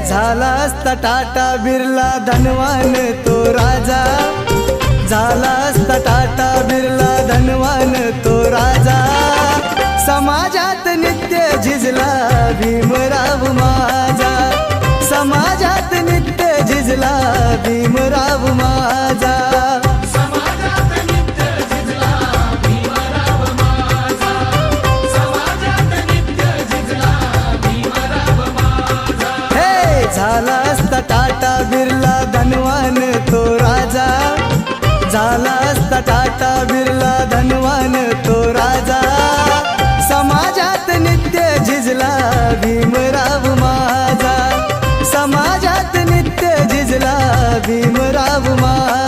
झाला असता टाटा बिर्ला धनवान तो राजा, झाला असता टाटा बिर्ला धनवान तो राजा। समाजात नित्य झिजला भीमराव माझा, समाजात नित्य झिजला भीमराव माझा। झाला असता टाटा बिर्ला धनवान तो राजा, झाला असता टाटा बिर्ला धनवान तो राजा। समाजात नित्य झिजला भीमराव माझा, समाजात नित्य झिजला भीमराव माझा।